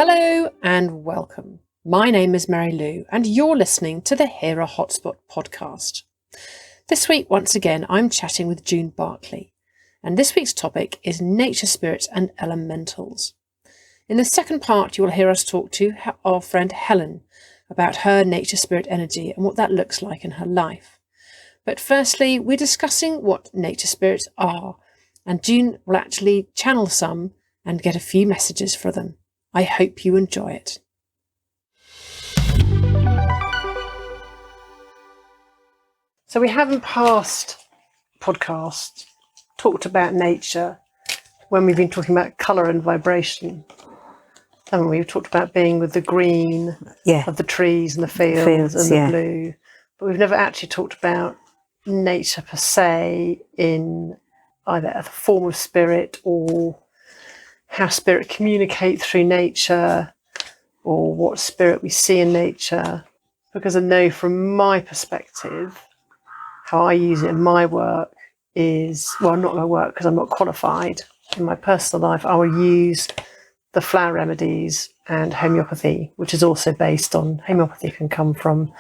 Hello and welcome. My name is Marilu and you're listening to the Hera Hotspot podcast. This week, once again, I'm chatting with June Barclay, and this week's topic is nature spirits and elementals. In the second part, you will hear us talk to our friend Helen about her nature spirit energy and what that looks like in her life. But firstly, we're discussing what nature spirits are, and June will actually channel some and get a few messages for them. I hope you enjoy it. So we have in past podcasts talked about nature when we've been talking about colour and vibration. And we've talked about being with the green of the trees and the fields and the blue. But we've never actually talked about nature per se in either a form of spirit or how spirit communicate through nature or what spirit we see in nature. Because I know from my perspective, how I use it in my work is, well, not my work because I'm not qualified. In my personal life, I will use the flower remedies and homeopathy, which is also based on, homeopathy can come from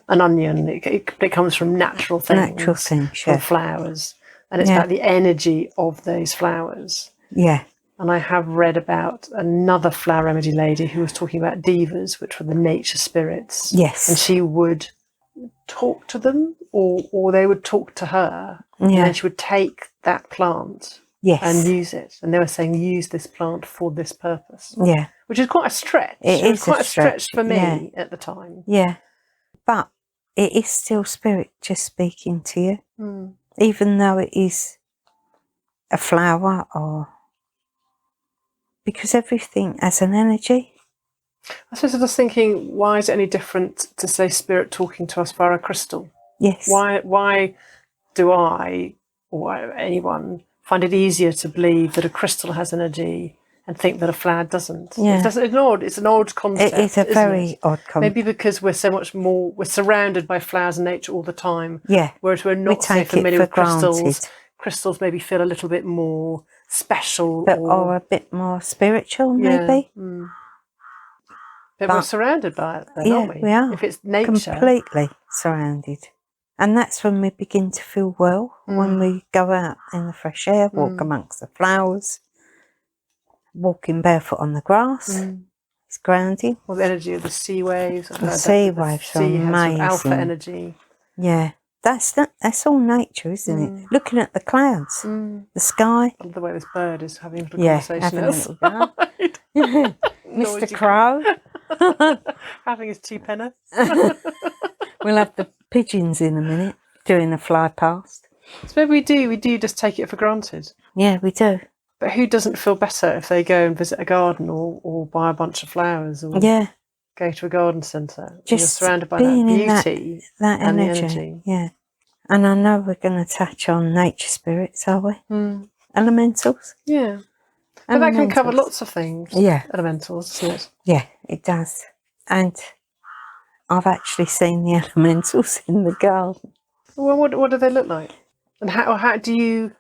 an onion. It comes from natural things, from flowers. And it's about the energy of those flowers. Yeah. And I have read about another flower remedy lady who was talking about devas, which were the nature spirits. Yes. And she would talk to them or they would talk to her. And then she would take that plant and use it. And they were saying, use this plant for this purpose. Yeah. Which is quite a stretch. It was quite a stretch for me at the time. Yeah. But it is still spirit just speaking to you. Mm. Even though it is a flower or... Because everything has an energy. I suppose I was thinking, why is it any different to say spirit talking to us via a crystal? Yes. Why do I, or anyone, find it easier to believe that a crystal has energy and think that a flower doesn't? Yeah. It's an odd concept. It is a very odd concept. Maybe because we're so much more, we're surrounded by flowers and nature all the time. Yeah. Whereas we're not so familiar with crystals. Crystals maybe feel a little bit more special. Or a bit more spiritual, maybe. Mm. But we're surrounded by it then, aren't we? We are. If it's nature. Completely surrounded. And that's when we begin to feel well, when we go out in the fresh air, walk amongst the flowers, walking barefoot on the grass. It's grounding. Well, the energy of the sea waves. The sea waves are amazing. Alpha energy. Yeah. That's all nature, isn't it? Looking at the clouds, the sky. I love the way this bird is having a little conversation outside. Mr. Crow. Having his two penneth. We'll have the pigeons in a minute, doing a fly past. So maybe we do just take it for granted. Yeah, we do. But who doesn't feel better if they go and visit a garden or buy a bunch of flowers or go to a garden centre? Just you're surrounded by that beauty, that energy. Yeah. And I know we're going to touch on nature spirits, are we? Elementals. Yeah. But that can cover lots of things. Yeah. Elementals, isn't it? Yeah, it does. And I've actually seen the elementals in the garden. Well, what do they look like? And how do you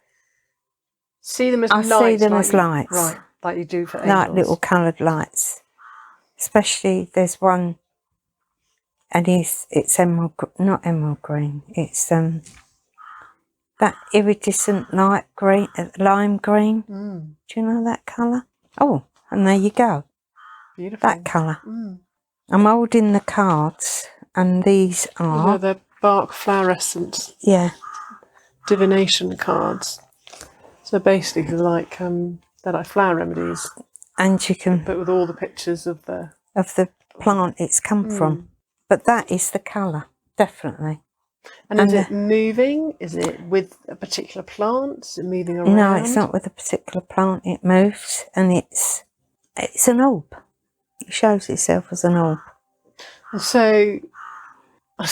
see them as lights? I see them as lights. Right, like you do for angels. Like little coloured lights. Especially there's one, and it's emerald, not emerald green. It's that iridescent light green, lime green. Do you know that colour? Oh, and there you go. Beautiful. That colour. I'm holding the cards, and these are the bark fluorescent. Yeah. Divination cards. So basically, they're like flower remedies. And you can, but with all the pictures of the plant it's come from. But that is the colour, definitely. And is it moving? Is it with a particular plant? Is it moving around? No, it's not with a particular plant. It moves, and it's an orb. It shows itself as an orb. And so, it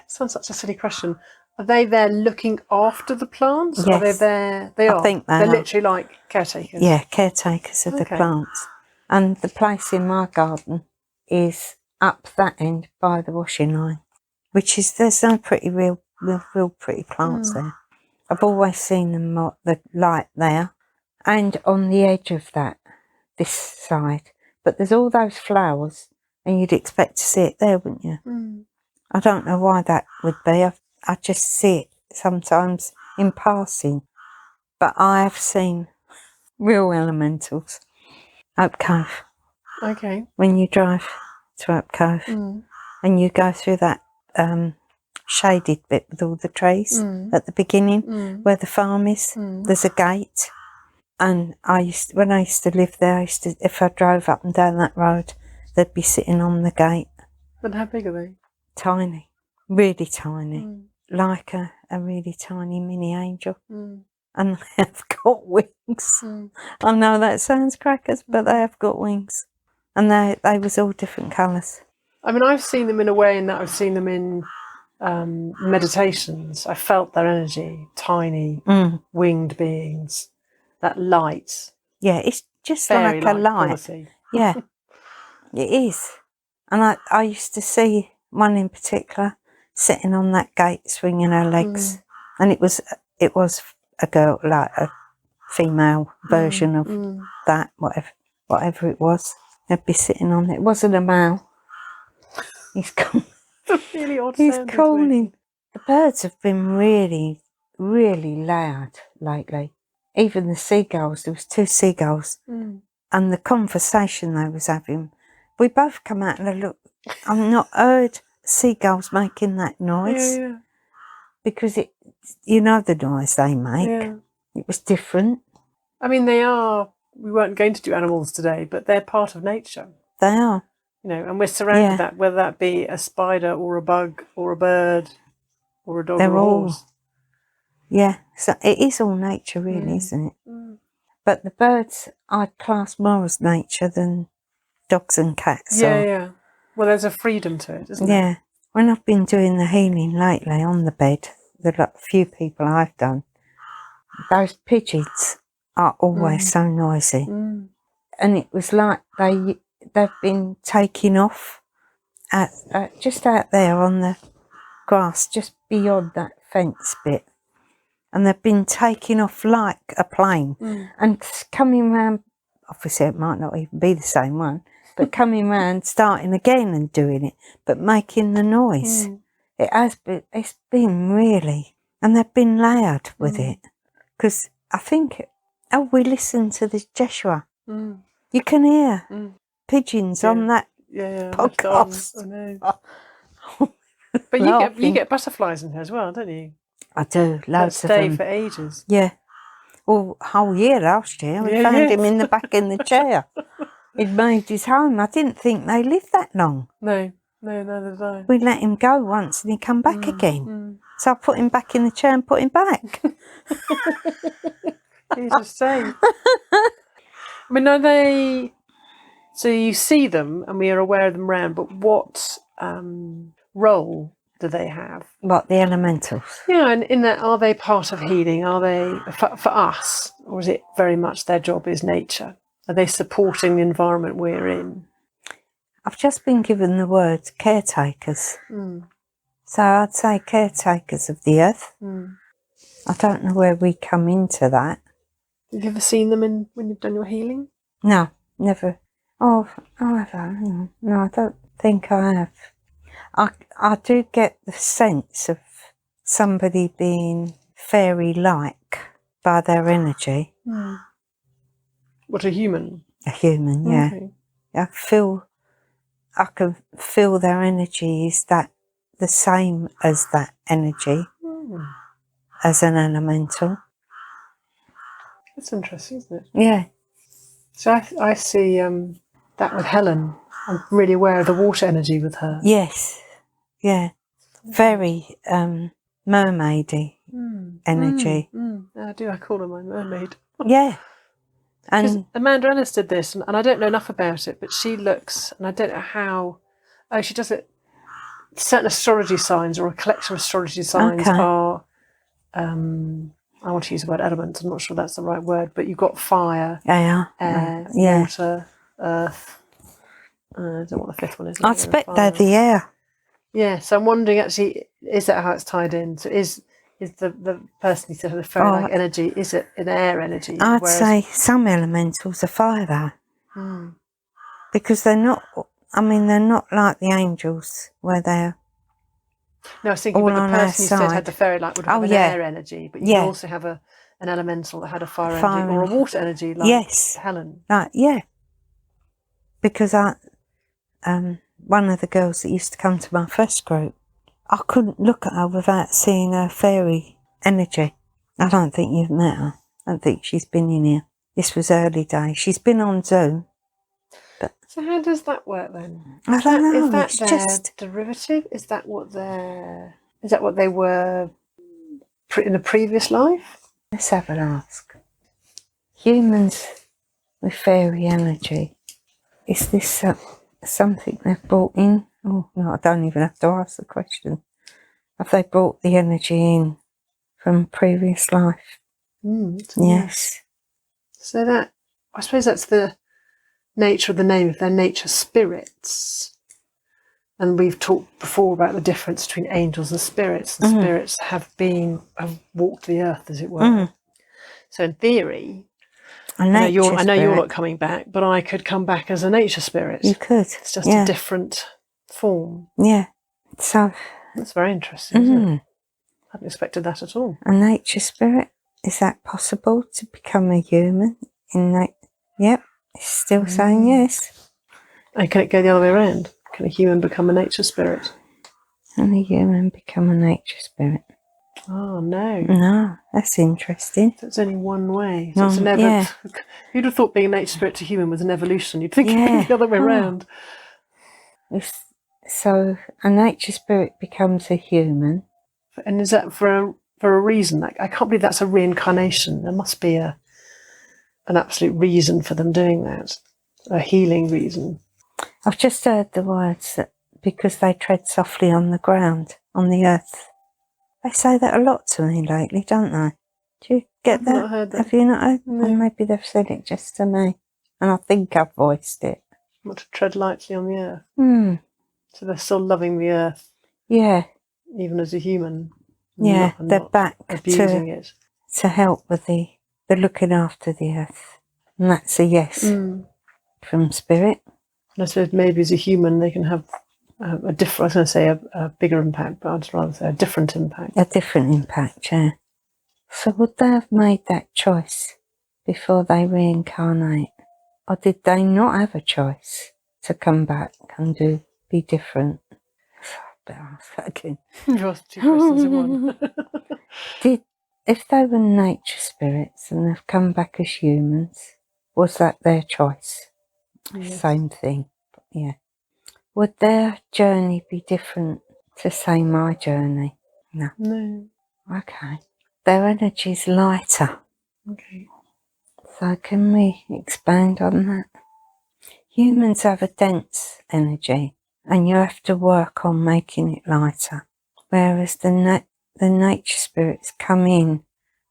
sounds such a silly question. Are they there looking after the plants? Yes. Are they there? They are. I think they're literally like caretakers. Yeah, caretakers of the plants. And the place in my garden is up that end by the washing line, which is, there's some real pretty plants there. I've always seen the light there. And on the edge of that, this side, but there's all those flowers, and you'd expect to see it there, wouldn't you? Mm. I don't know why that would be. I just see it sometimes in passing, but I have seen real elementals. Hope Cove. Okay. When you drive to Hope Cove and you go through that shaded bit with all the trees at the beginning where the farm is, there's a gate. And when I used to live there, if I drove up and down that road, they'd be sitting on the gate. But how big are they? Tiny, really tiny, like a really tiny mini angel. And they have got wings. I know that sounds crackers, but they have got wings. And they was all different colours. I mean, I've seen them in a way in that I've seen them in meditations. I felt their energy, tiny, winged beings, that light. Yeah, it's just like a light. Quality. Yeah, it is. And I used to see one in particular sitting on that gate, swinging her legs, and it was a girl, like a female version of that, whatever it was. They'd be sitting on it. It wasn't a male. He's Really odd. He's calling. The birds have been really, really loud lately. Even the seagulls. There was 2 seagulls, and the conversation they was having. We both come out and I look. I've not heard seagulls making that noise because you know the noise they make. Yeah. It was different. I mean, they are. We weren't going to do animals today, but they're part of nature. They are. You know, and we're surrounded that, whether that be a spider or a bug or a bird or a dog or a horse. Yeah, so it is all nature really, isn't it? But the birds I'd class more as nature than dogs and cats. Yeah. Well, there's a freedom to it, isn't there? Yeah. When I've been doing the healing lately on the bed, the few people I've done, those pigeons are always so noisy. And it was like they've been taking off just out there on the grass, just beyond that fence bit. And they've been taking off like a plane and coming round. Obviously, it might not even be the same one, but coming round, starting again and doing it, but making the noise. It's been really, and they've been loud with it. Because I think, we listened to this Jeshua. You can hear pigeons on that podcast. I know. But you get butterflies in here as well, don't you? I do, loads of them. Stay for ages. Yeah. Well, whole year last year, we found him in the back in the chair. He'd made his home. I didn't think they lived that long. No, neither did I. We let him go once and he'd come back again. So I put him back in the chair and put him back. He's the same. I mean, are they... So you see them and we are aware of them around, but what role do they have? What, the elementals? Yeah, and in that, are they part of healing? Are they, for us, or is it very much their job is nature? Are they supporting the environment we're in? I've just been given the word caretakers. So I'd say caretakers of the earth. I don't know where we come into that. Have you ever seen them when you've done your healing? No, never. Oh, have I? No, I don't think I have. I do get the sense of somebody being fairy-like by their energy. What, a human? A human, yeah. Okay. I can feel their energy is that the same as that energy as an elemental. That's interesting, isn't it? Yeah. So I see that with Helen. I'm really aware of the water energy with her. Yes. Yeah. Very mermaidy energy. I do. I call her my mermaid. Yeah. And Amanda Ennis did this, and I don't know enough about it, but she looks, and I don't know how. Oh, she does it. Certain astrology signs, or a collection of astrology signs, are. I want to use the word elements. I'm not sure that's the right word, but you've got fire, air, water, earth. I don't know what the fifth one is. I expect they're the air. Yeah, so I'm wondering, actually, is that how it's tied in? So is the person who said the fairy-like energy, is it an air energy? I'd say some elementals are fire, though. Because they're not, I mean, they're not like the angels where they're No, I was thinking, all but the on our person you said had the side. fairy light would have Oh, an yeah. air energy, but you could Yeah. also have an elemental that had a fire Fire energy or a energy. water energy like Yes. Helen. Like, yeah. Because one of the girls that used to come to my first group, I couldn't look at her without seeing her fairy energy. I don't think you've met her. I don't think she's been in here. This was early days. She's been on Zoom. But So how does that work then? I don't know. Is that It's their just derivative? Is that what they were in a previous life? let's have a ask. Humans with fairy energy. Is this something they've brought in? Oh no, I don't even have to ask the question. Have they brought the energy in from previous life? Yes. So that, I suppose that's the nature of the name, if they're nature spirits. And we've talked before about the difference between angels and spirits. And spirits have walked the earth, as it were. So in theory, I know you're not coming back, but I could come back as a nature spirit. You could. It's just a different form. Yeah. So that's very interesting, isn't it? I hadn't expected that at all. A nature spirit, is that possible to become a human? Yep. It's still saying yes. And can it go the other way around? Can a human become a nature spirit? Can a human become a nature spirit? Oh, no. No, that's interesting. So it's only one way. So you'd have thought being a nature spirit to human was an evolution. You'd think it'd be the other way around. So a nature spirit becomes a human. And is that for a reason? I can't believe that's a reincarnation. There must be an absolute reason for them doing that. A healing reason. I've just heard the words that because they tread softly on the ground, on the earth. They say that a lot to me lately, don't they? Do you get that? Not heard that. Have you not heard? No. Or maybe they've said it just to me. And I think I've voiced it. Not to tread lightly on the earth. So they're still loving the earth. Yeah. Even as a human. Yeah, they're back abusing it. To help with the looking after the earth. And that's a yes from spirit. And I suppose maybe as a human they can have a different, I was going to say a bigger impact, but I'd rather say a different impact. A different impact, yeah. So would they have made that choice before they reincarnate? Or did they not have a choice to come back and be different? But ask that again. You asked two questions in one. If they were nature spirits and they've come back as humans, was that their choice? Yes. Same thing, yeah. Would their journey be different to, say, my journey? No. No. Okay. Their energy's lighter. Okay. So can we expand on that? Humans have a dense energy and you have to work on making it lighter. Whereas the nature spirits come in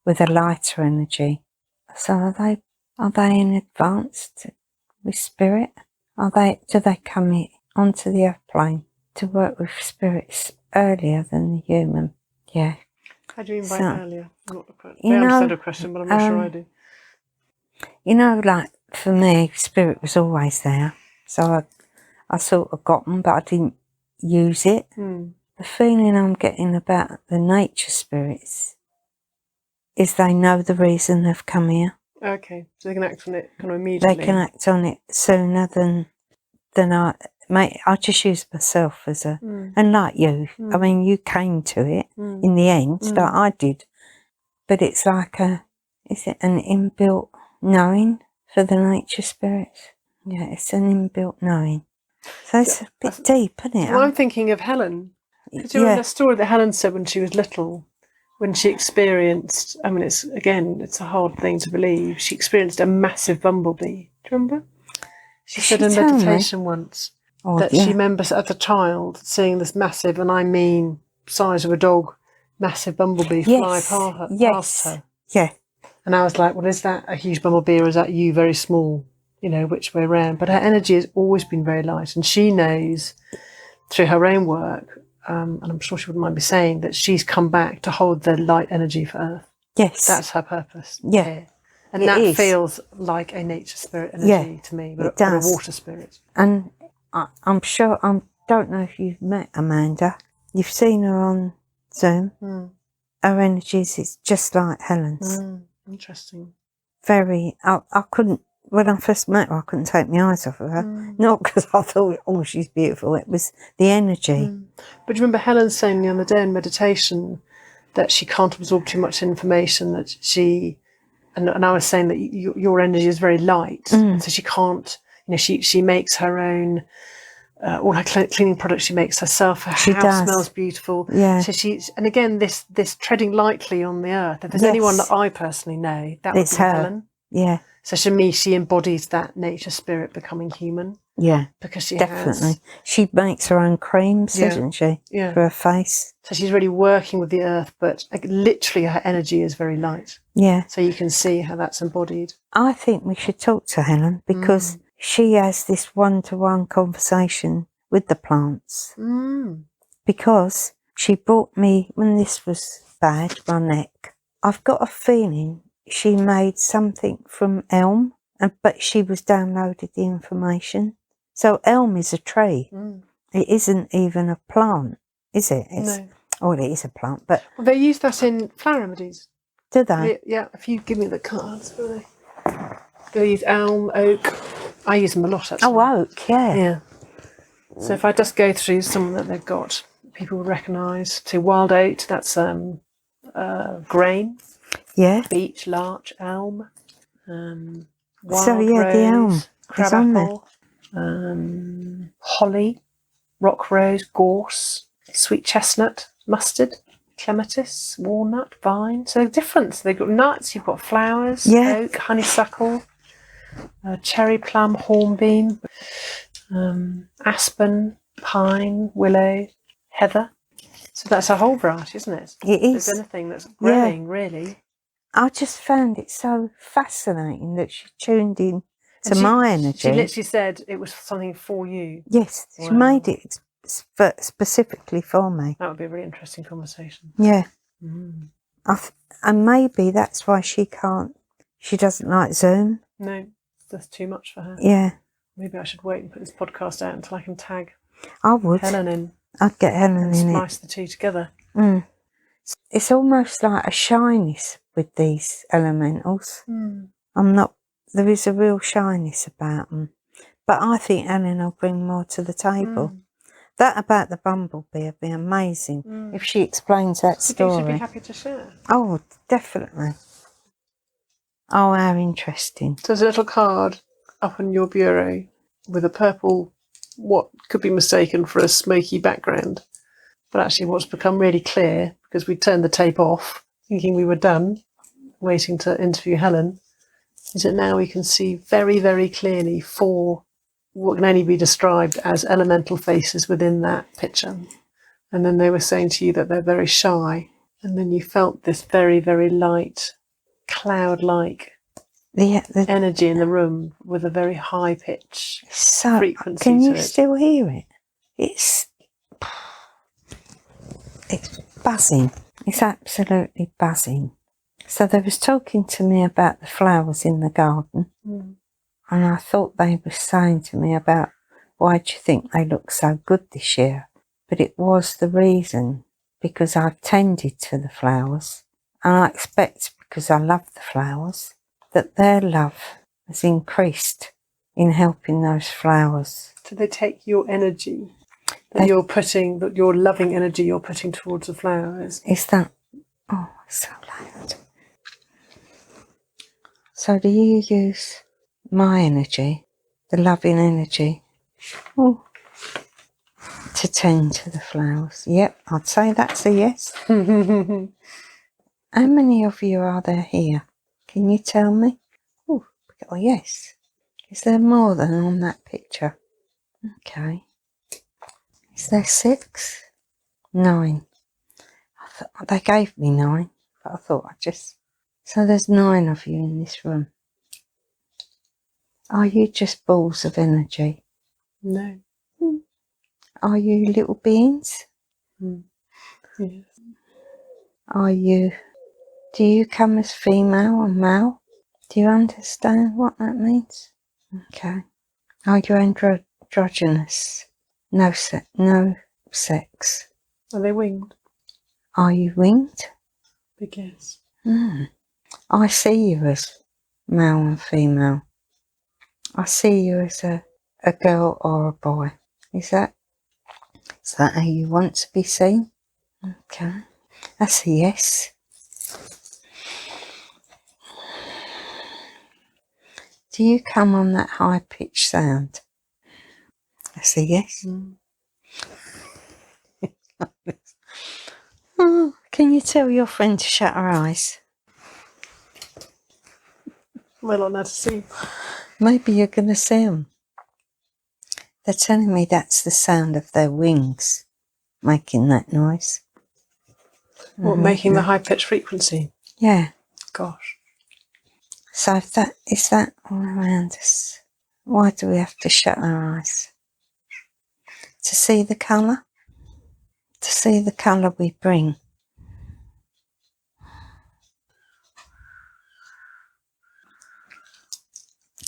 with a lighter energy. So are they in advance with spirit? Do they come in onto the earth plane to work with spirits earlier than the human? Yeah. How do you mean by earlier? Not I understand a question, but I'm not sure I do. You know, like for me, spirit was always there. So I sort of got them, but I didn't use it. The feeling I'm getting about the nature spirits is they know the reason they've come here. Okay, so they can act on it kind of immediately. They can act on it sooner than I just use myself as and like you, I mean, you came to it in the end, like I did. But it's like is it an inbuilt knowing for the nature spirits? Yeah, it's an inbuilt knowing. So it's a bit deep, isn't it? Well, I'm thinking of Helen. Because you remember the story that Helen said when she was little, when she experienced, I mean, it's a hard thing to believe, she experienced a massive bumblebee. Do you remember? She said in meditation once that she remembers as a child seeing this massive, and I mean size of a dog, massive bumblebee fly past her. Yeah. And I was like, well, is that a huge bumblebee or is that you very small? You know, which way around? But her energy has always been very light, and she knows through her own work, and I'm sure she wouldn't mind me saying, that she's come back to hold the light energy for Earth. Yes. That's her purpose. Yeah. And It that is. feels like a nature spirit energy to me, it but a does. water spirit. And I'm sure, don't know if you've met Amanda. You've seen her on Zoom. Her energies is just like Helen's. Interesting. Very, I couldn't, when I first met her, I couldn't take my eyes off of her. Not because I thought, oh, she's beautiful. It was the energy. But do you remember Helen saying the other day in meditation that she can't absorb too much information, that she, and I was saying that your energy is very light, so she can't, she makes her own, all her cleaning products she makes herself, her house smells beautiful. Yeah. So and again, this treading lightly on the earth, if there's anyone that I personally know, that would be Helen. Yeah. So to me, she embodies that nature spirit becoming human. Yeah. Because she definitely. She makes her own creams, doesn't she? Yeah. For her face. So she's really working with the earth, but literally her energy is very light. Yeah. So you can see how that's embodied. I think we should talk to Helen because she has this one-to-one conversation with the plants. Because she brought me, when this was bad, my neck, I've got a feeling she made something from elm, but she was downloaded the information. So elm is a tree. It isn't even a plant, is it? No. Oh, it is a plant, but... Well, they use that in flower remedies. Do they? Yeah, if you give me the cards, will they use elm, oak. I use them a lot, actually. Oh, oak, yeah. Yeah. So if I just go through some that they've got, people will recognise. So wild oat, that's grain. Yeah. Beech, larch, elm. Wild rose, the elm crabapple, holly, rock rose, gorse, sweet chestnut, mustard, clematis, walnut, vine. So they're different. So they've got nuts, you've got flowers, oak, honeysuckle, cherry plum, hornbeam, aspen, pine, willow, heather. So that's a whole variety, isn't it? It is. There's anything that's growing, really. I just found it so fascinating that she tuned in to my energy. She literally said it was something for you. Yes, she made it specifically for me. That would be a really interesting conversation. Yeah. And maybe that's why she doesn't like Zoom. No, that's too much for her. Yeah. Maybe I should wait and put this podcast out until I can tag I would. Helen in. I'd get Helen in it. Splice the two together. It's almost like a shyness with these elementals. There is a real shyness about them. But I think Helen will bring more to the table. That about the bumblebee would be amazing if she explains that story. You think she'd be happy to share? Oh, definitely. Oh, how interesting. So there's a little card up on your bureau with a purple, what could be mistaken for a smoky background. But actually what's become really clear, because we turned the tape off, thinking we were done, waiting to interview Helen, is that now we can see very, very clearly 4 what can only be described as elemental faces within that picture. And then they were saying to you that they're very shy. And then you felt this very, very light, cloud-like energy in the room with a very high pitch frequency. Can you still hear it? It's buzzing. It's absolutely buzzing. So they was talking to me about the flowers in the garden. And I thought they were saying to me about, why do you think they look so good this year? But it was the reason, because I've tended to the flowers. And I expect, because I love the flowers, that their love has increased in helping those flowers. So they take your energy that your loving energy you're putting towards the flowers. Is that, oh, it's so loud. So do you use my energy, the loving energy, to tend to the flowers? Yep, I'd say that's a yes. How many of you are there here? Can you tell me? Oh, yes. Is there more than on that picture? Okay. Is there 6? 9. They gave me 9, but I thought so there's 9 of you in this room. Are you just balls of energy? No. Are you little beings? Yes. Do you come as female or male? Do you understand what that means? Okay. Are you androgynous? No sex. Are they winged? Are you winged? Big yes. I see you as male and female. I see you as a girl or a boy. Is that how you want to be seen? Okay. That's a yes. Do you come on that high-pitched sound? That's a yes. Oh, can you tell your friend to shut her eyes? Well, I'm not to see. Maybe you're going to see them. They're telling me that's the sound of their wings making that noise. What, making the high-pitched frequency? Yeah. Gosh. So if that is that all around us, why do we have to shut our eyes? To see the colour? To see the colour we bring.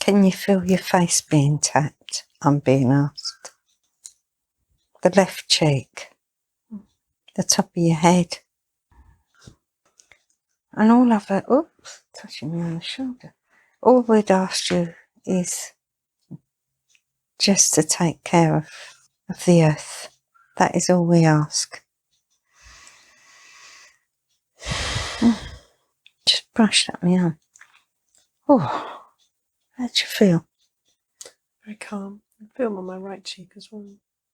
Can you feel your face being tapped? I'm being asked. The left cheek. The top of your head. And all of it, oops, touching me on the shoulder. All we'd ask you is just to take care of the earth. That is all we ask. Just brush that me on. Oh, how'd you feel? Very calm. I feel them on my right cheek as well.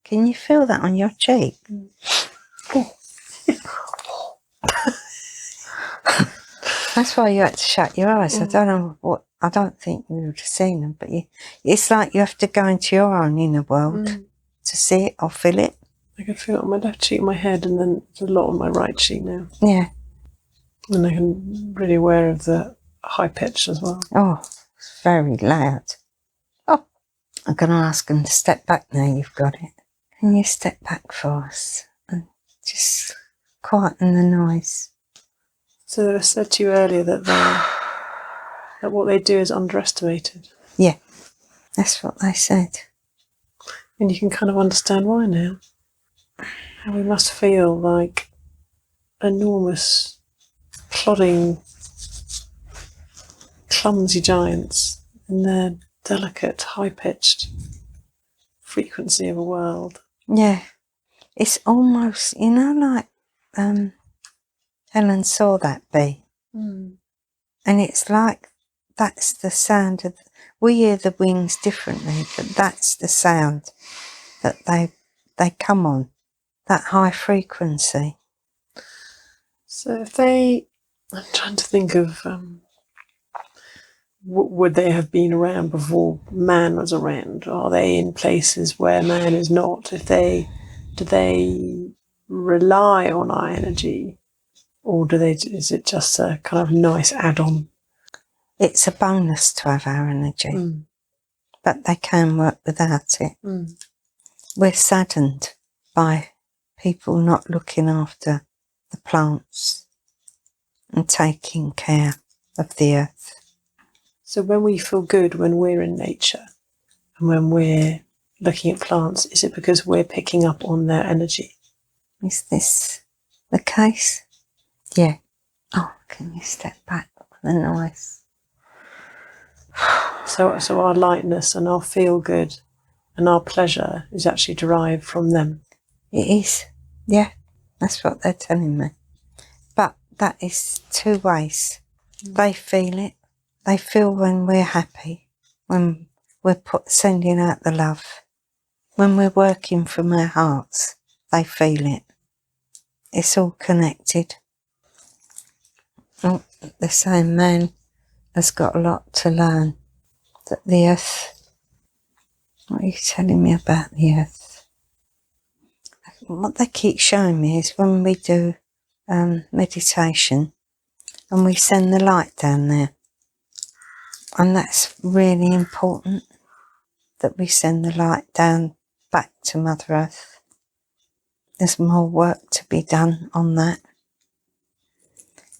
Can you feel that on your cheek? Oh. That's why you had to shut your eyes. I don't think you would have seen them, but it's like you have to go into your own inner world to see it or feel it. I can feel it on my left cheek, my head, and then there's a lot on my right cheek now. Yeah. And I can really aware of the high pitch as well. Oh, it's very loud. Oh, I'm going to ask them to step back now you've got it. Can you step back for us and just quieten the noise? So I said to you earlier that that what they do is underestimated. Yeah, that's what they said. And you can kind of understand why now. How we must feel like enormous, plodding, clumsy giants in their delicate, high-pitched frequency of a world. Yeah, it's almost, like Helen saw that bee. And it's like that's the sound of, we hear the wings differently, but that's the sound that they come on, that high frequency. So if I'm trying to think of, would they have been around before man was around? Are they in places where man is not? Do they rely on our energy? Or is it just a kind of nice add-on? It's a bonus to have our energy, but they can work without it. We're saddened by people not looking after the plants and taking care of the earth. So when we feel good when we're in nature and when we're looking at plants, is it because we're picking up on their energy? Is this the case? Yeah. Oh, can you step back for the noise? So our lightness and our feel good and our pleasure is actually derived from them. It is. Yeah, that's what they're telling me. But that is two ways. They feel it. They feel when we're happy, when we're sending out the love. When we're working from our hearts, they feel it. It's all connected. Oh, they're saying man has got a lot to learn. That the earth, what are you telling me about the earth? What they keep showing me is when we do meditation and we send the light down there. And that's really important, that we send the light down back to Mother Earth. There's more work to be done on that.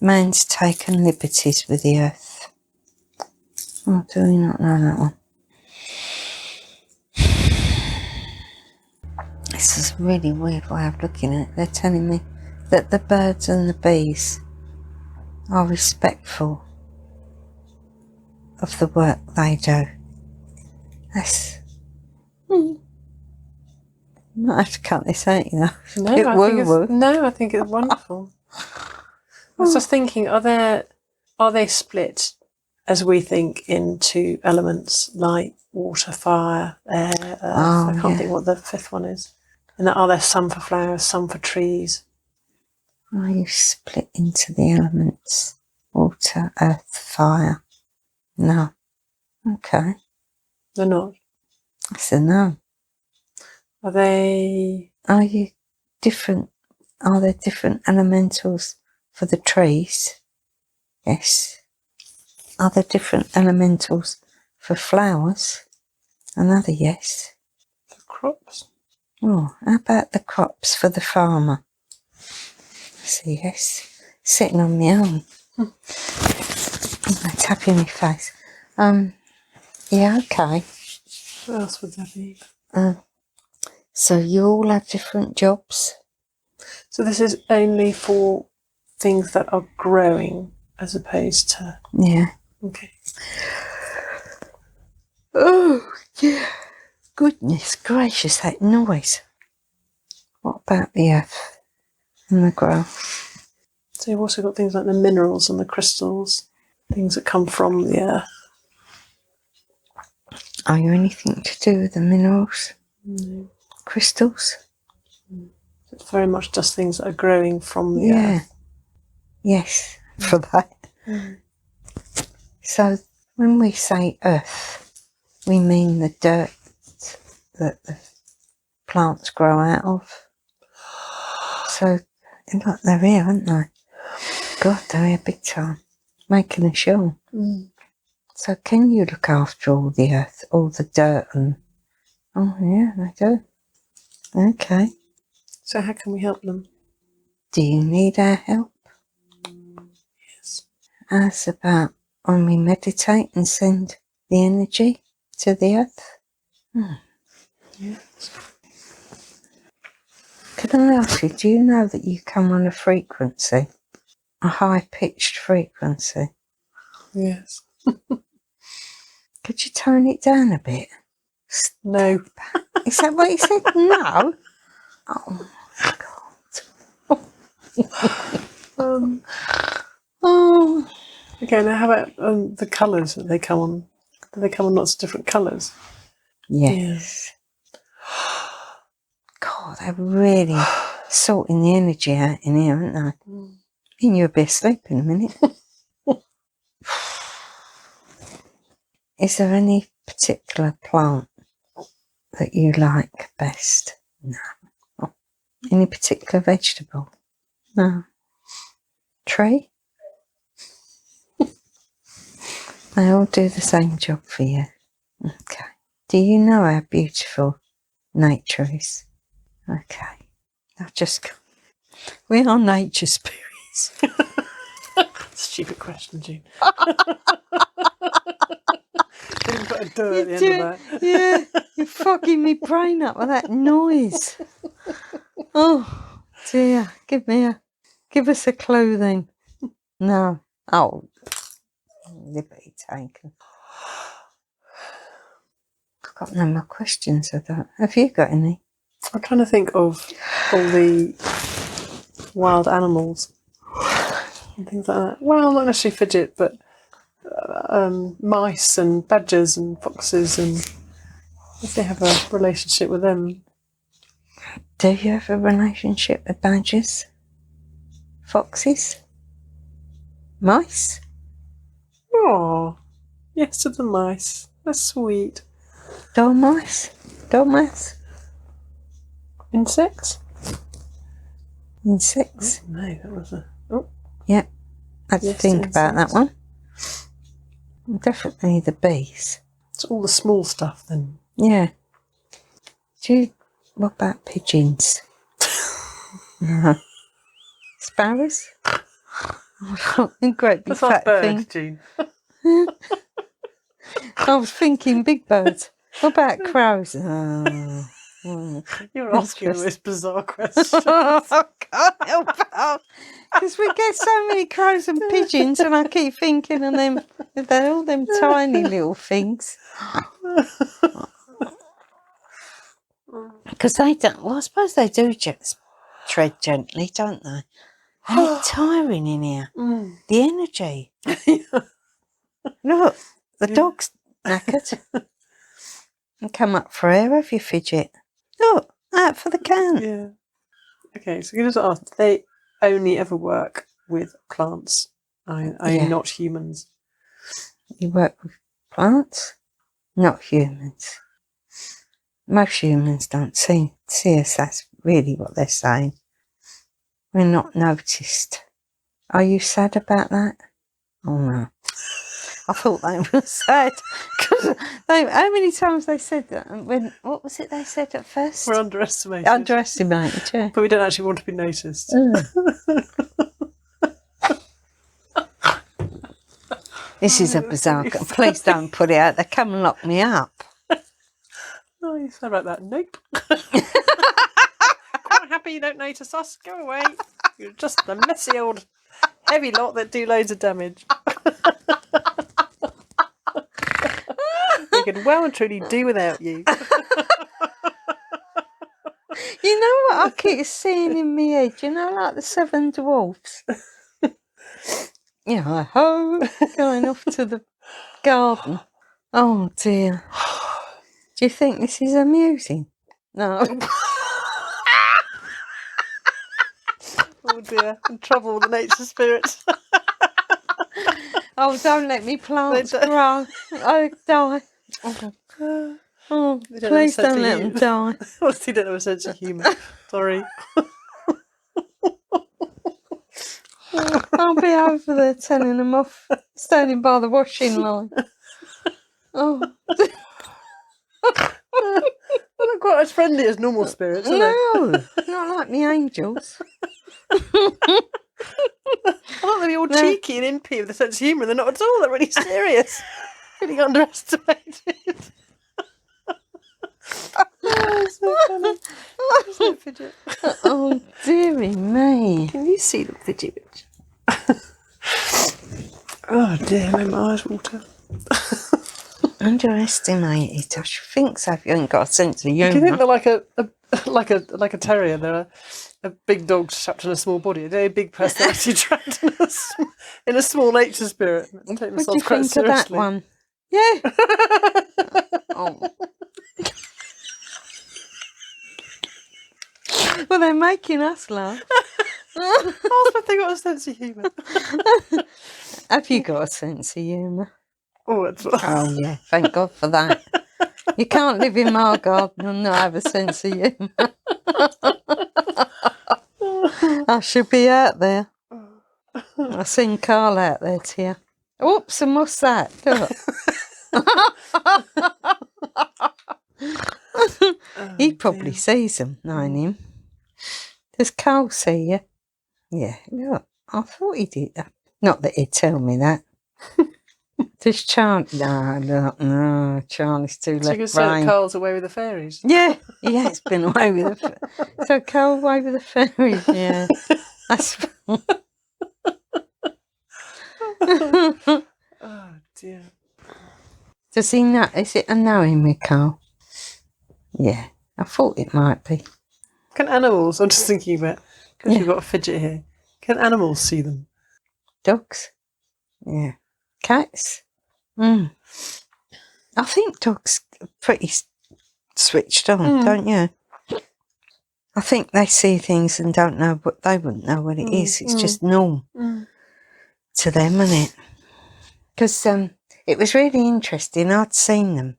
Man's taken liberties with the earth. Oh, do we not know that one? This is a really weird way of looking at it. They're telling me that the birds and the bees are respectful of the work they do. That's... I might have to cut this out, you know. No, I think it's wonderful. I was just thinking, are they split as we think into elements like water, fire, air, earth? I can't think what the fifth one is. And are there some for flowers, some for trees? Are you split into the elements? Water, earth, fire? No. Okay. They're not. I said no. Are they... Are you different? Are there different elementals for the trees? Yes. Are there different elementals for flowers? Another yes. For crops? Oh, how about the crops for the farmer? That's a yes. Sitting on my own. Tapping my face. Yeah, okay. What else would there be? So you all have different jobs? So this is only for things that are growing as opposed to... Yeah. Okay. Oh, yeah. Goodness gracious, that noise. What about the earth and the grass? So you've also got things like the minerals and the crystals, things that come from the earth. Are you anything to do with the minerals? No. Crystals? It's very much just things that are growing from the earth. Yes, for that. So when we say earth, we mean the dirt that the plants grow out of. So look, they're here, aren't they? God, they're here big time, making a show. So can you look after all the earth, all the dirt and... Oh yeah, they do. Okay. So how can we help them? Do you need our help? Yes. As about when we meditate and send the energy to the earth? Yes. Can I ask you, do you know that you come on a frequency? A high-pitched frequency? Yes. Could you tone it down a bit? No. Is that what you said? No? Oh, my God. Oh. Okay, now how about the colours that they come on? Do they come on lots of different colours? Yes. God, they're really sorting the energy out in here, aren't they? And you'll be asleep in a minute. Is there any particular plant that you like best? No. Oh. Any particular vegetable? No. Tree? They all do the same job for you. Okay. Do you know how beautiful nature is? Okay. I've just... We are nature spirits. Stupid question, Jean. Didn't put a dirt at the end of that. Yeah, you're fogging me brain up with that noise. Oh, dear. Give us a clue then. No. Oh, liberty taken. I've got no more questions of that. Have you got any? I'm trying to think of all the wild animals and things like that. Well, not necessarily fidget, but mice and badgers and foxes, and if they have a relationship with them. Do you have a relationship with badgers? Foxes? Mice? Oh, yes to the mice. That's sweet. Dormice? Dormouse? Insects? Insects? Oh, no, that was a... Oh. Yep. I had to Yes, think about that insects. one. Definitely the bees. It's all the small stuff then. Yeah. What about pigeons? No. Sparrows? Oh, great big That's our fat bird, thing. Jean. I was thinking big birds. What about crows? Oh, You're asking the most bizarre questions. I can't help it. Because we get so many crows and pigeons, and I keep thinking of them. They're all them tiny little things. Because they don't. Well, I suppose they do just tread gently, don't they? And it's tiring in here. The energy. Look, the dog's knackered. And come up for air, have you, Fidget? Look, out for the count. Yeah. Okay, so you just ask, do they only ever work with plants? I not humans. You work with plants, not humans. Most humans don't see us. That's really what they're saying. We're not noticed. Are you sad about that? Oh no. I thought they were sad. Because how many times they said that? What was it they said at first? We're underestimated. Underestimated, yeah. But we don't actually want to be noticed. This is a bizarre... Please don't put it out there. Come and lock me up. Oh, you said about that. Nope. Quite happy you don't notice us. Go away. You're just a messy old heavy lot that do loads of damage. We could well and truly do without you. You know what I keep seeing in my head? You know, like the Seven Dwarfs? You know, ho, going off to the garden. Oh dear. Do you think this is amusing? No. Oh dear, I'm in trouble with the nature spirits. Oh, don't let me plants grow. I'll die. Oh, please don't let them die. Honestly, don't have a sense of humour. Sorry. I'll be over there telling them off, standing by the washing line. Oh. They're not quite as friendly as normal spirits, are they? No, not like me angels. I thought they'd be all cheeky and impy with a sense of humour. They're not at all. They're really serious. Really underestimated. Oh, so funny. Isn't it, Fidget? Oh, dearie me. Can you see them, Fidget? Oh dear, my eyes water. Underestimated. I should think so if you ain't got a sense of humour. Do you think they're like a terrier? They're a big dog trapped in a small body, a very big personality trapped in a small nature spirit. What do you think of that one? Yeah. Oh. Well, they're making us laugh. Oh, but they got a sense of humour. Have you got a sense of humour? Oh, oh yeah, thank God for that. You can't live in my garden and not have a sense of humour. I should be out there. I seen Carl out there to you. Oops, and what's that? He probably sees them, knowing him. Does Carl see you? Yeah, look, I thought he did that. Not that he'd tell me that. Does Charlie? No, Charlie's too left brain. So you can say that Carl's away with the fairies? Yeah, he has been away with the So Carl away with the fairies, yeah. That's Oh dear. Does he know? Is it a knowing with Carl? Yeah, I thought it might be. Can animals, I'm just thinking about, because you've got a Fidget here, can animals see them? Dogs? Yeah. Cats? I think dogs are pretty switched on, don't you? I think they see things and don't know, but they wouldn't know what it is. It's just normal to them, isn't it? Because it was really interesting. I'd seen them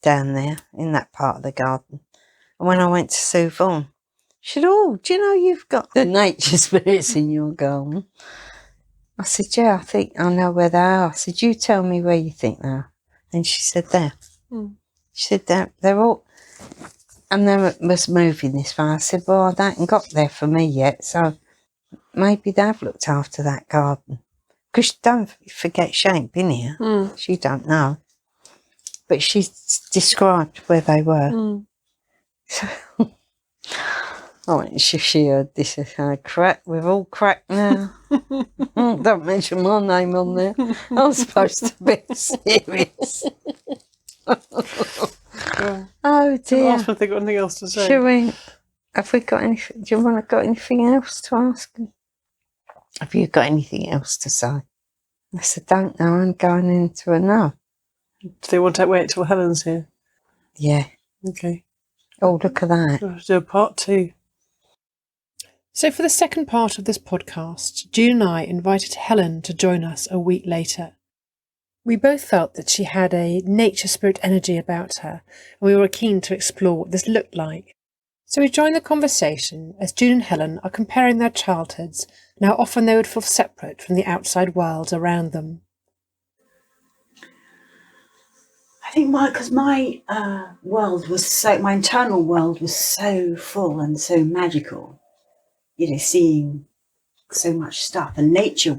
down there in that part of the garden. And when I went to Sue Vaughan, she said, oh, do you know you've got the nature spirits in your garden? I said, yeah, I think I know where they are. I said, you tell me where you think they are. And she said, there. She said, they're all... And they was moving this way. I said, well, they haven't got there for me yet, so maybe they've looked after that garden. Because don't forget she ain't been here. She don't know. but she described where they were. Mm. I went, if she heard this, crack, we're all cracked now. Don't mention my name on there. I'm supposed to be serious. Oh dear. Ask if they've got anything else to say. Shall we? Have we got anything? Do you want to got anything else to ask? Have you got anything else to say? I said, don't know. I'm going into a no. Do they want to wait till Helen's here? Yeah. Okay. Oh, look at that. We'll have to do a part 2. So for the second part of this podcast, June and I invited Helen to join us a week later. We both felt that she had a nature spirit energy about her, and we were keen to explore what this looked like. So we joined the conversation as June and Helen are comparing their childhoods and how often they would feel separate from the outside world around them. I think because my world was my internal world was so full and so magical, seeing so much stuff, and nature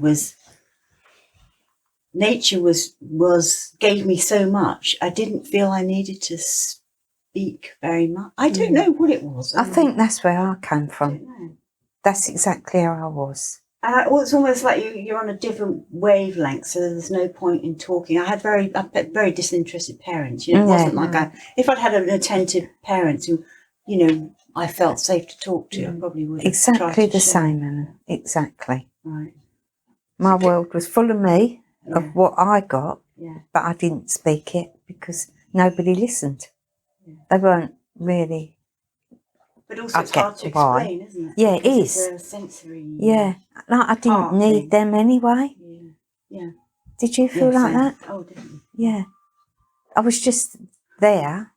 gave me so much. I didn't feel I needed to speak very much. I don't know what it was. I think that's where I came from. That's exactly how I was. And it's almost like you're on a different wavelength, so there's no point in talking. I had very disinterested parents. It wasn't like if I'd had an attentive parent who, I felt safe to talk to, I probably would. Exactly the same, Helen. Exactly. Right. My world was full of me, of what I got, Yeah. but I didn't speak it because nobody listened. Yeah. They weren't really. But also, it's get hard to why. explain, isn't it? Yeah, it Because is. It's a sensory. Yeah, like I didn't need thing. them anyway. Yeah. Yeah. Did you feel like same. that? Oh, definitely. Yeah. I was just there,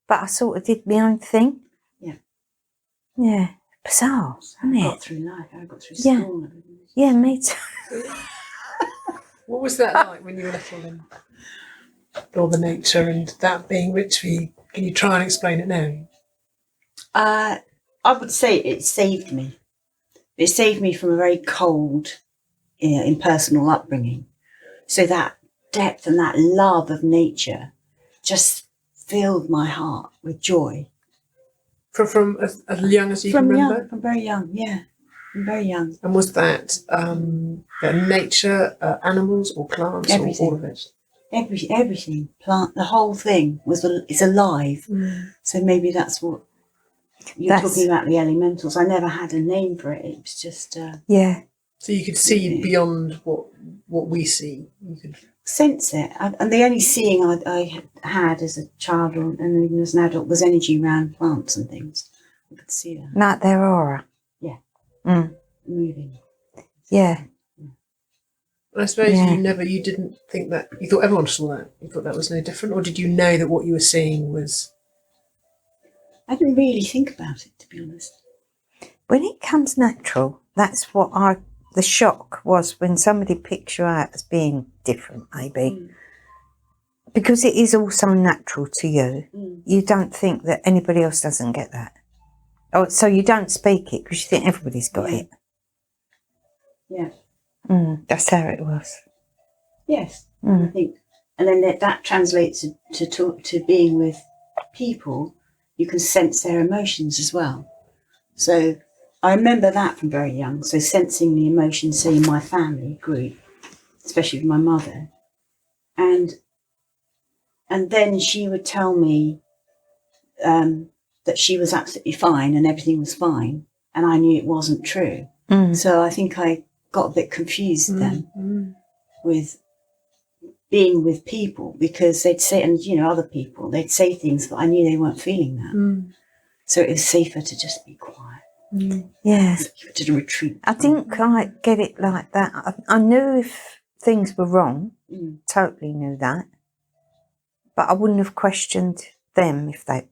but I sort of did my own thing. Yeah. Yeah. Bizarre, isn't I it? got through life. I got through Yeah. school. And everything. Yeah, me too. What was that like when you were little then? All the nature and that being rich for you? Can you try and explain it now? I would say it saved me. It saved me from a very cold, impersonal upbringing. So that depth and that love of nature just filled my heart with joy. From as young as you can remember? From very young, yeah. From very young. And was that nature, animals or plants, Everything. or all of it? Everything, plant, the whole thing is alive. So maybe that's what you're talking about, the elementals. I never had a name for it. It was just Yeah. So you could see beyond what we see. You could sense it. And the only seeing I had as a child and even as an adult was energy around plants and things. I could see that. Like their aura. Yeah. Mm. Moving. Yeah. I suppose you didn't think that, you thought everyone saw that, you thought that was no different, or did you know that what you were seeing was... I didn't really think about it, to be honest. When it comes natural, that's what the shock was when somebody picks you out as being different, maybe. Because it is all so natural to you. You don't think that anybody else doesn't get that. Oh, so you don't speak it because you think everybody's got it. Yeah. That's how it was. Yes, I think, and then that translates to being with people. You can sense their emotions as well. So I remember that from very young. So sensing the emotions, say in my family group, especially with my mother, and then she would tell me that she was absolutely fine and everything was fine, and I knew it wasn't true. So I think I got a bit confused then with being with people, because they'd say, and other people, they'd say things, but I knew they weren't feeling that. So it was safer to just be quiet. Yeah. To retreat. I didn't quite get it like that. I knew if things were wrong, totally knew that. But I wouldn't have questioned them if they,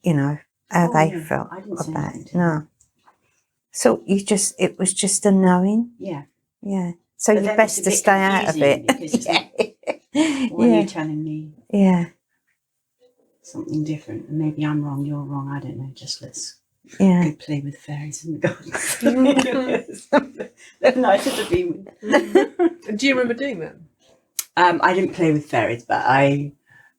how they felt about it. No. So it was just a knowing. Yeah. Yeah. So But you're then best it's a to bit stay out of confusing it. because it's like, why are you telling me something different? And maybe I'm wrong, you're wrong, I don't know. Just let's go play with fairies in the garden. They're nicer to be with. Do you remember doing that? I didn't play with fairies, but I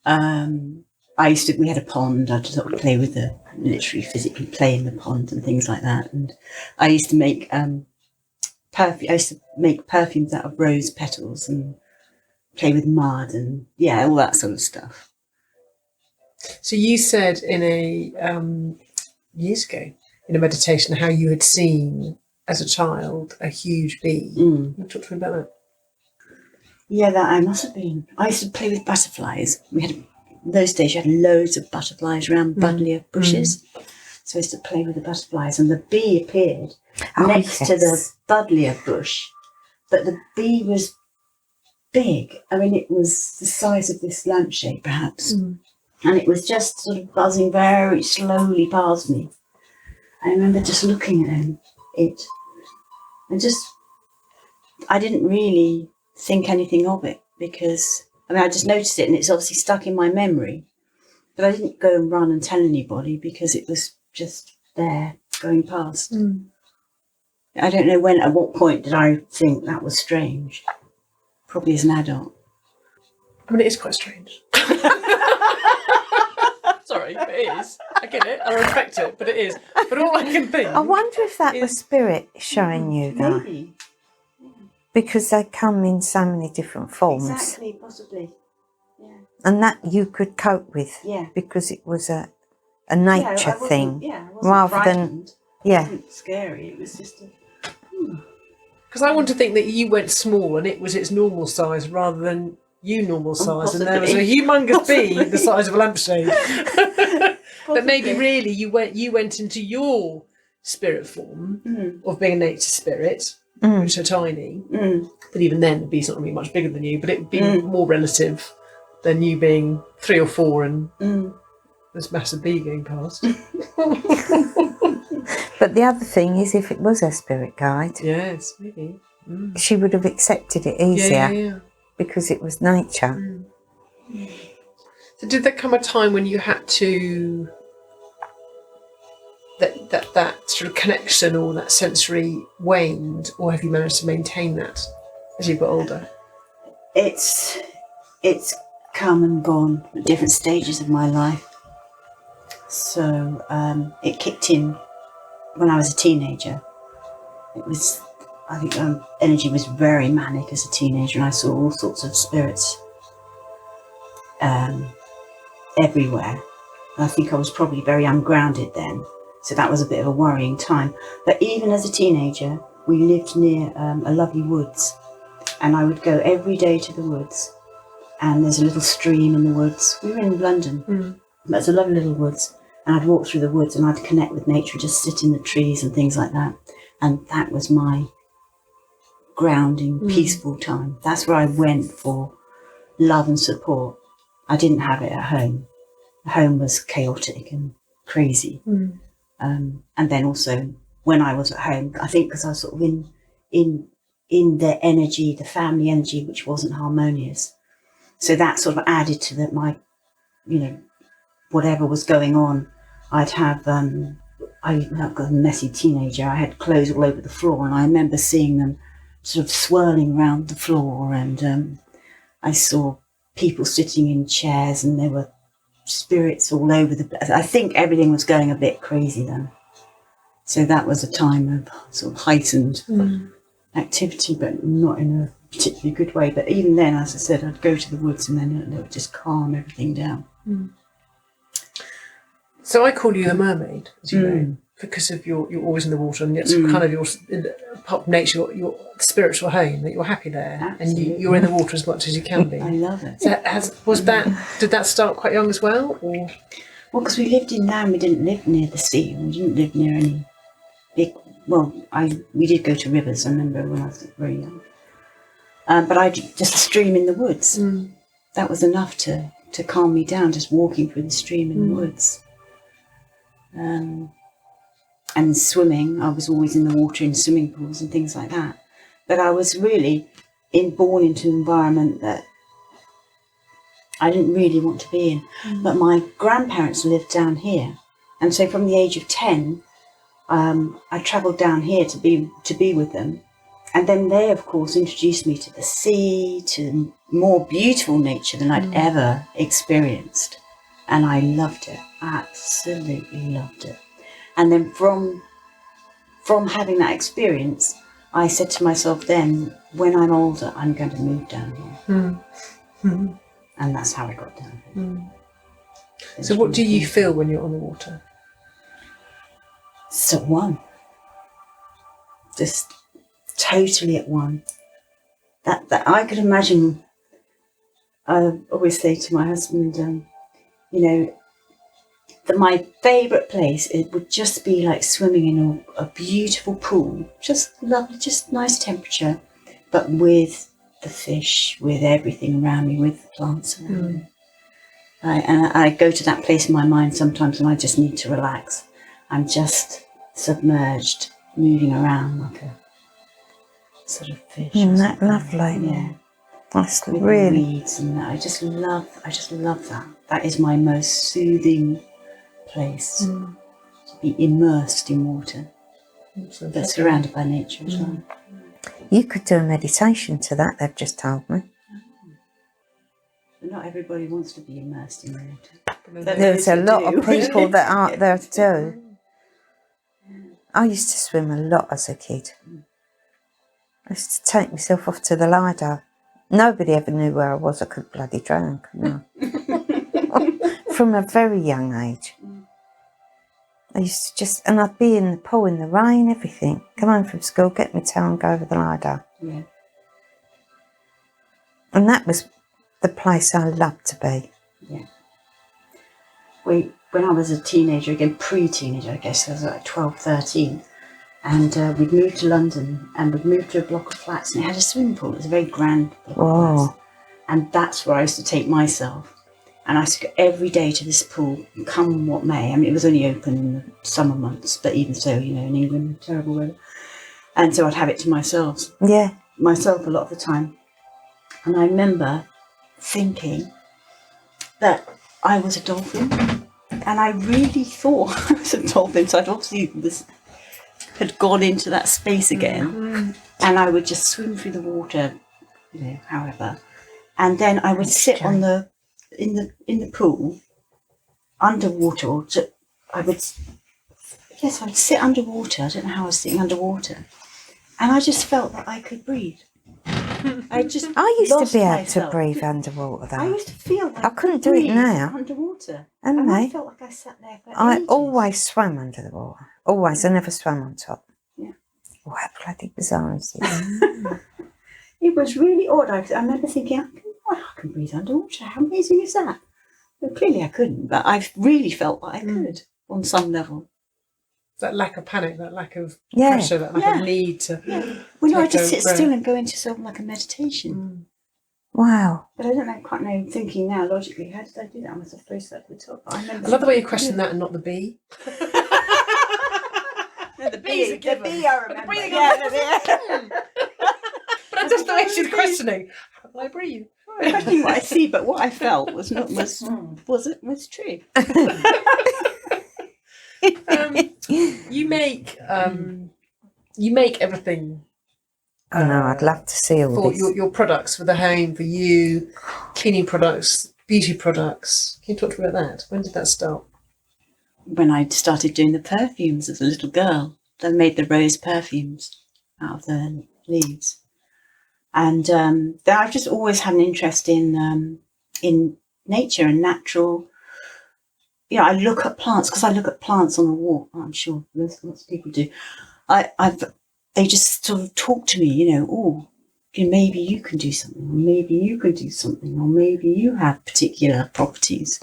We had a pond. I'd sort of literally physically play in the pond and things like that. And I used to make perfume. I used to make perfumes out of rose petals and play with mud and all that sort of stuff. So you said in a years ago in a meditation how you had seen as a child a huge bee. Can you talk to me about that? Yeah, that I must have been. I used to play with butterflies. In those days you had loads of butterflies around buddleia bushes. So I used to play with the butterflies, and the bee appeared next to the buddleia bush. But the bee was big. I mean, it was the size of this lampshade, perhaps. And it was just sort of buzzing very slowly past me. I remember just looking at it. And I didn't really think anything of it because, I just noticed it and it's obviously stuck in my memory. But I didn't go and run and tell anybody because it was just there going past. I don't know at what point did I think that was strange. Probably as an adult. I mean, it is quite strange. Sorry, but it is. I get it. I respect it, but it is. But all I can think... I wonder if that was spirit showing you that. Maybe. Because they come in so many different forms. Exactly, possibly. Yeah. And that you could cope with. Yeah. Because it was a nature thing. Yeah, I wasn't rather frightened. than... Yeah. It wasn't scary. It was just Because I want to think that you went small and it was its normal size rather than you normal size, and there was a humongous bee the size of a lampshade. But maybe really you went into your spirit form of being a nature spirit, which are tiny. But even then, the bee's not going to be much bigger than you, but it would be more relative than you being 3 or 4 and this massive bee going past. But the other thing is, if it was a spirit guide, yes, maybe she would have accepted it easier. Yeah. Because it was nature. So did there come a time when you had to that sort of connection or that sensory waned, or have you managed to maintain that as you've got older? It's come and gone at different stages of my life. So it kicked in when I was a teenager. I think energy was very manic as a teenager, and I saw all sorts of spirits everywhere. And I think I was probably very ungrounded then, so that was a bit of a worrying time. But even as a teenager, we lived near a lovely woods, and I would go every day to the woods, and there's a little stream in the woods. We were in London, but it's a lovely little woods, and I'd walk through the woods and I'd connect with nature, just sit in the trees and things like that, and that was my grounding, peaceful time. That's where I went for love and support. I didn't have it at home. Home was chaotic and crazy. And then also when I was at home, I think because I was sort of in the energy, the family energy, which wasn't harmonious. So that sort of added to that, my, whatever was going on. I'd have, I got a messy teenager. I had clothes all over the floor, and I remember seeing them sort of swirling around the floor, and I saw people sitting in chairs, and there were spirits all over the place. I think everything was going a bit crazy then. So that was a time of sort of heightened activity, but not in a particularly good way. But even then, as I said, I'd go to the woods and then it would just calm everything down. So I call you the mermaid, as you know, because of you're always in the water, and it's kind of your part of nature, your spiritual home, that you're happy there. Absolutely. And you're in the water as much as you can be. I love it. So did that start quite young as well, or? Well, because we lived in Nam, we didn't live near the sea, we didn't live near any big. Well, we did go to rivers. I remember when I was very young, but just a stream in the woods. That was enough to calm me down. Just walking through the stream in the woods. And swimming, I was always in the water in swimming pools and things like that. But I was really born into an environment that I didn't really want to be in. But my grandparents lived down here, and so from the age of 10, I travelled down here to be with them. then they, of course, introduced me to the sea, to more beautiful nature than I'd ever experienced. And I loved it, absolutely loved it. And then from having that experience, I said to myself then, when I'm older, I'm going to move down here. And that's how I got down here. So what do you feel when you're on the water? So one. Just totally at one. That I could imagine. I always say to my husband, that my favourite place, it would just be like swimming in a beautiful pool, just lovely, just nice temperature, but with the fish, with everything around me, with the plants around me. And I go to that place in my mind sometimes when I just need to relax. I'm just submerged, moving around like a sort of fish. Isn't that lovely? Yeah. That's With really... weeds and that. I just love that. That is my most soothing place. To be immersed in water. But surrounded by nature as well. You could do a meditation to that, they've just told me. But not everybody wants to be immersed in water. There's a lot of people that aren't there to do. I used to swim a lot as a kid. I used to take myself off to the Lido. Nobody ever knew where I was. I could bloody drown, couldn't I? From a very young age. I used to and I'd be in the pool in the rain, everything. Come home from school, get my towel and go over the Lido. Yeah. And that was the place I loved to be. Yeah. When I was a teenager, again pre-teenager, I guess, I was like 12, 13, and we'd moved to London, and we'd moved to a block of flats, and it had a swimming pool. It was a very grand block of flats. And that's where I used to take myself. And I used to go every day to this pool, come what may. I mean, it was only open in the summer months, but even so, in England, terrible weather. And so I'd have it to myself. Yeah. Myself a lot of the time. And I remember thinking that I was a dolphin. And I really thought I was a dolphin. So I'd obviously had gone into that space again. And I would just swim through the water, however. And then I would sit on in the pool underwater. I'd sit underwater. I don't know how I was sitting underwater, and I just felt that I could breathe. I used to be able to breathe underwater though. I used to feel like I couldn't do it now. Underwater. And I felt like I sat there for I ages. always swam under the water. Always. I never swam on top. Yeah. Oh, how bloody bizarre is it? It was really odd. I remember thinking, I can breathe underwater. How amazing is that? Well, clearly I couldn't, but I really felt that I could on some level. That lack of panic, that lack of pressure, that lack of need to... Yeah. Well, no, I just sit still and go into sort of like a meditation. Wow. But I don't quite know, thinking now logically, how did I do that? I must have placed that at the top. I love the way you question that and not the bee. No, the bee, I remember. But I just the way she's questioning. How do I breathe? I'm questioning what I see, but what I felt was true. You make everything. I know. I'd love to see all for this. your products for the home, for you, cleaning products, beauty products. Can you talk to me about that? When did that start? When I started doing the perfumes as a little girl, I made the rose perfumes out of the leaves. And I've just always had an interest in nature and natural. I look at plants because I look at plants on the walk. I'm sure lots of people do. They just sort of talk to me. Maybe you can do something, or maybe you can do something, or maybe you have particular properties.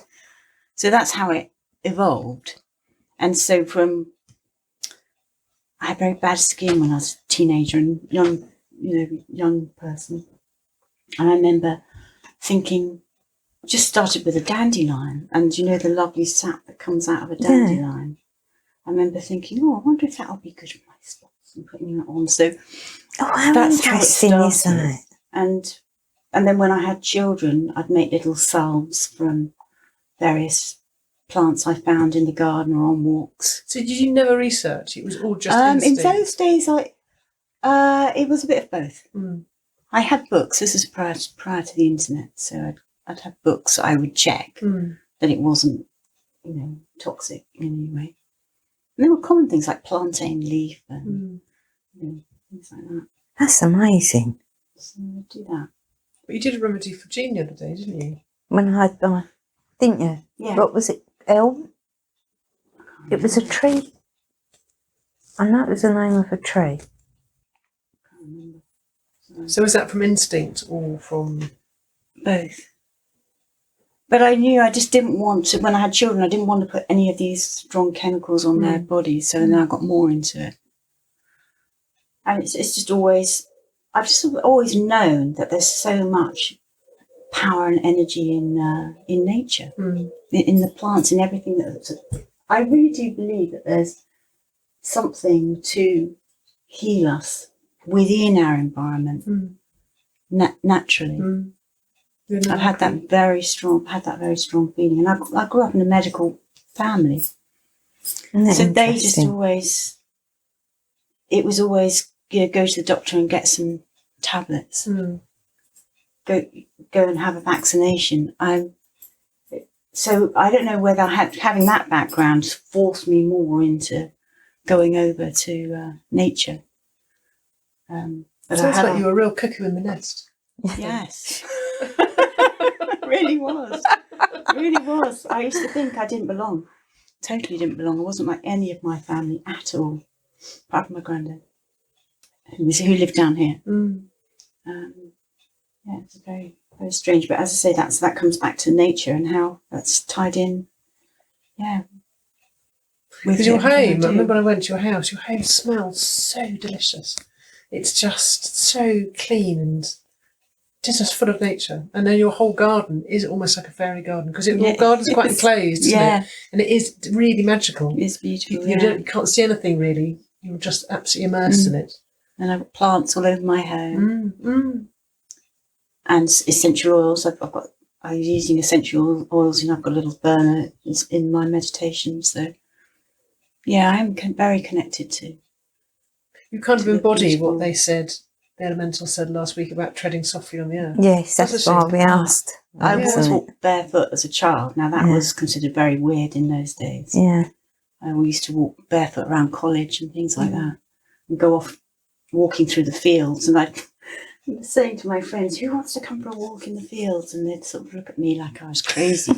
So that's how it evolved. And so I had very bad skin when I was a teenager and young person. And I remember thinking, just started with a dandelion, and the lovely sap that comes out of a dandelion. I remember thinking, I wonder if that'll be good for my spots, and putting that on. So how that's interesting how it is that? And then when I had children, I'd make little salves from various plants I found in the garden or on walks. So did you never research? It was all just in instinct? those days, It was a bit of both. I had books. This was prior to the internet, so I'd have books I would check that it wasn't, toxic in any way. And there were common things like plantain leaf and things like that. That's amazing. So I'd do that. But you did a remedy for Jean the other day, didn't you? When I had my, didn't you? Yeah. What was it? Elm? It was a tree. I know it was the name of a tree. I can't remember. So is that from instinct or from... Both. But I knew I just didn't want to, when I had children, I didn't want to put any of these strong chemicals on their bodies, so then I got more into it. And it's just always, I've just always known that there's so much power and energy in nature, in the plants, in everything. I really do believe that there's something to heal us within our environment, naturally. I've had that very strong feeling, and I grew up in a medical family, so they just always, it was always go to the doctor and get some tablets, go and have a vaccination. So I don't know whether having that background forced me more into going over to nature. But Sounds like you were a real cuckoo in the nest. Yes. Really was. Really was. I used to think I didn't belong. Totally didn't belong. I wasn't like any of my family at all, apart from my granddad, who lived down here. Yeah, it's very, very strange. But as I say, that comes back to nature and how that's tied in. Yeah. Because your home, I remember when I went to your home smells so delicious. It's just so clean and just full of nature. And then your whole garden is almost like a fairy garden, because your garden's quite enclosed, isn't it? And it is really magical. It's beautiful. You can't see anything really. You're just absolutely immersed in it. And I've got plants all over my home. And essential oils. I'm using essential oils, and I've got a little burner in my meditation. So, yeah, I am very connected to. You kind of embody what they said, the elemental said last week about treading softly on the earth. Yes, that's why we asked. I always walked barefoot as a child. Now, that was considered very weird in those days. Yeah. We used to walk barefoot around college and things like that, and go off walking through the fields. And I'd saying to my friends, who wants to come for a walk in the fields? And they'd sort of look at me like I was crazy.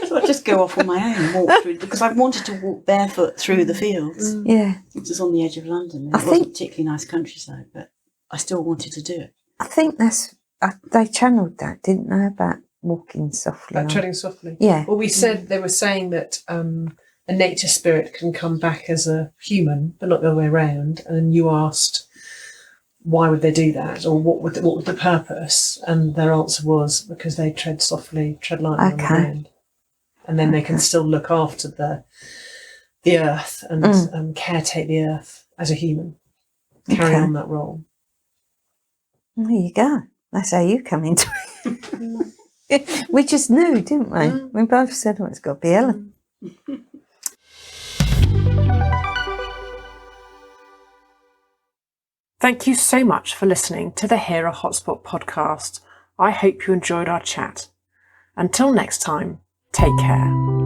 So I'd just go off on my own and walk through, because I wanted to walk barefoot through the fields. Yeah. It was on the edge of London. It wasn't particularly nice countryside, but I still wanted to do it. I think they channeled that, didn't they, about walking softly? About treading softly. Yeah. Well, they were saying that a nature spirit can come back as a human, but not the other way around. And you asked, why would they do that, or what would the purpose? And their answer was because they tread softly, tread lightly on the ground, and then they can still look after the earth and caretake the earth as a human, carry on that role. There you go. That's how you come into it. We just knew, didn't we? We both said, it's got to be Helen. Thank you so much for listening to the Hera Hotspot podcast. I hope you enjoyed our chat. Until next time, take care.